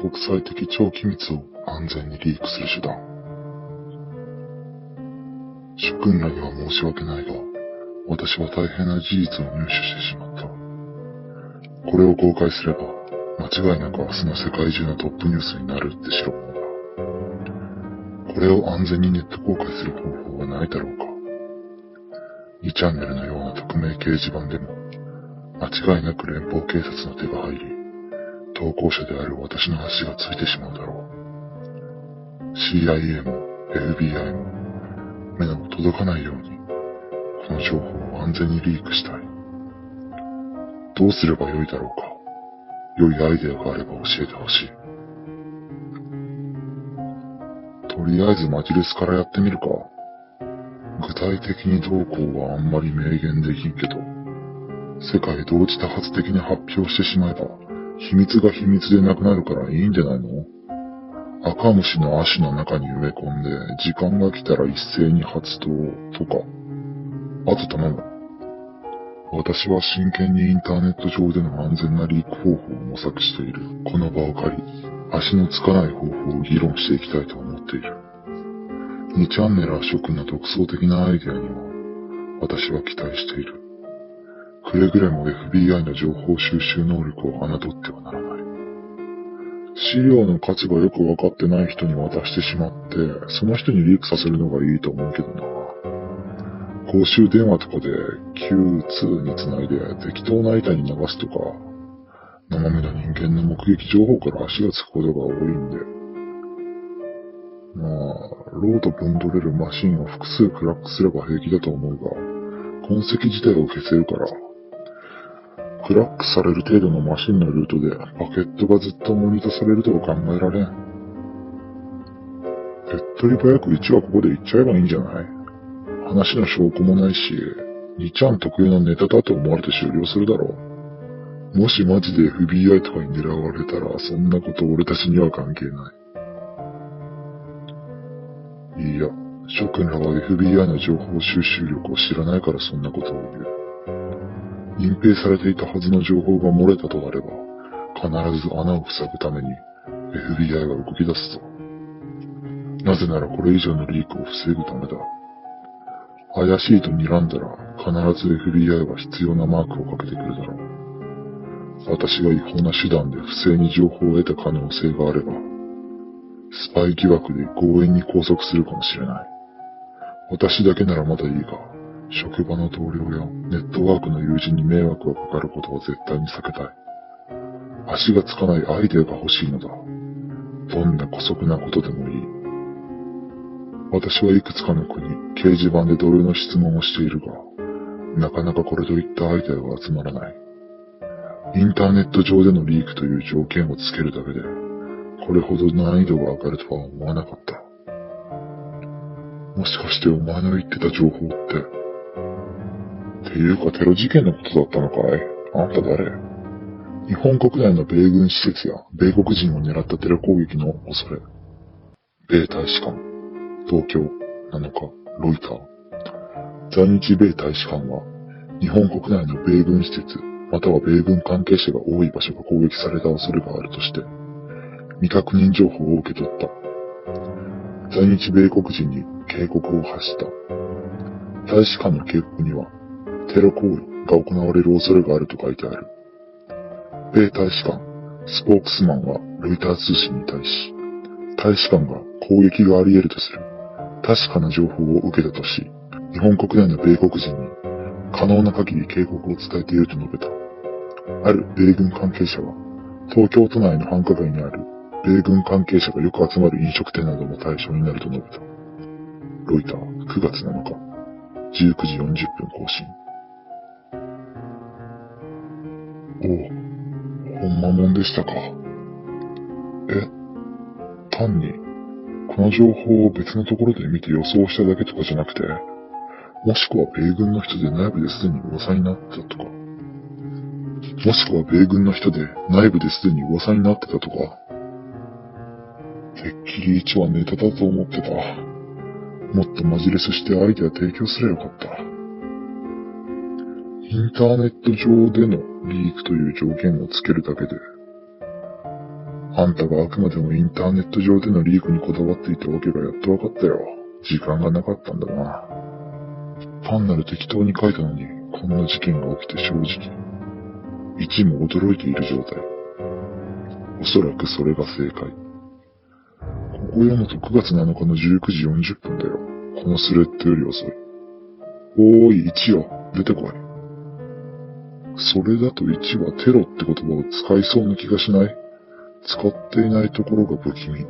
国際的超機密を安全にリークする手段。諸君らには申し訳ないが、私は大変な事実を入手してしまった。これを公開すれば、間違いなく明日の世界中のトップニュースになるって代物だ。これを安全にネット公開する方法はないだろうか。2チャンネルのような匿名掲示板でも、間違いなく連邦警察の手が入り、投稿者である私の足がついてしまうだろう。CIA も FBI も目の届かないように、この情報を安全にリークしたい。どうすればよいだろうか。良いアイデアがあれば教えてほしい。とりあえずマジレスからやってみるか。具体的にどうこうはあんまり明言できんけど、世界同時多発的に発表してしまえば、秘密が秘密でなくなるからいいんじゃないの？赤虫の足の中に埋め込んで、時間が来たら一斉に発動とか。あと頼む。私は真剣にインターネット上での安全なリーク方法を模索している。この場を借り、足のつかない方法を議論していきたいと思っている。2チャンネルは諸君の独創的なアイデアには、私は期待している。くれぐれも FBI の情報収集能力を侮ってはならない。資料の価値がよくわかってない人に渡してしまって、その人にリークさせるのがいいと思うけどな。公衆電話とかで Q2 につないで適当な板に流すとか、生身の人間の目撃情報から足がつくことが多いんで。まあ、ローと分取れるマシンを複数クラックすれば平気だと思うが、痕跡自体を消せるから、クラックされる程度のマシンのルートでパケットがずっとモニタされるとは考えられん。手っ取り早く1はここで言っちゃえばいいんじゃない？話の証拠もないし、2ちゃん特有のネタだと思われて終了するだろう。もしマジで FBI とかに狙われたら、そんなこと俺たちには関係ない。いや、諸君らは FBI の情報収集力を知らないからそんなことを言う。隠蔽されていたはずの情報が漏れたとあれば、必ず穴を塞ぐために FBI は動き出すぞ。なぜならこれ以上のリークを防ぐためだ。怪しいと睨んだら、必ず FBI は必要なマークをかけてくるだろう。私が違法な手段で不正に情報を得た可能性があれば、スパイ疑惑で強引に拘束するかもしれない。私だけならまだいいが、職場の同僚やネットワークの友人に迷惑がかかることは絶対に避けたい。足がつかないアイデアが欲しいのだ。どんな姑息なことでもいい。私はいくつかの国、掲示板で同様の質問をしているが、なかなかこれといったアイデアが集まらない。インターネット上でのリークという条件をつけるだけで、これほど難易度が上がるとは思わなかった。もしかしてお前の言ってた情報って、いうかテロ事件のことだったのかい？あんた誰？日本国内の米軍施設や米国人を狙ったテロ攻撃の恐れ。米大使館、東京、7日、ロイター。在日米大使館は、日本国内の米軍施設、または米軍関係者が多い場所が攻撃された恐れがあるとして、未確認情報を受け取った。在日米国人に警告を発した。大使館の警告には、テロ行為が行われる恐れがあると書いてある。米大使館、スポークスマンはロイター通信に対し、大使館が攻撃があり得るとする確かな情報を受けたとし、日本国内の米国人に可能な限り警告を伝えていると述べた。ある米軍関係者は、東京都内の繁華街にある米軍関係者がよく集まる飲食店なども対象になると述べた。ロイター9月7日、19時40分更新。おお、ほんまもんでしたか。単に、この情報を別のところで見て予想しただけとかじゃなくて、もしくは米軍の人で内部ですでに噂になってたとか、もしくは米軍の人で内部ですでに噂になってたとか、てっきり1はネタだと思ってた。もっとマジレスしてアイデア提供すればよかった。インターネット上でのリークという条件をつけるだけで、あんたがあくまでもインターネット上でのリークにこだわっていたわけがやっとわかったよ。時間がなかったんだな。単なる適当に書いたのに、こんな事件が起きて正直、一も驚いている状態。おそらくそれが正解。ここ読むと9月7日の19時40分だよ。このスレッドより遅い。おーい、1よ。出てこい。それだと1はテロって言葉を使いそうな気がしない？使っていないところが不気味。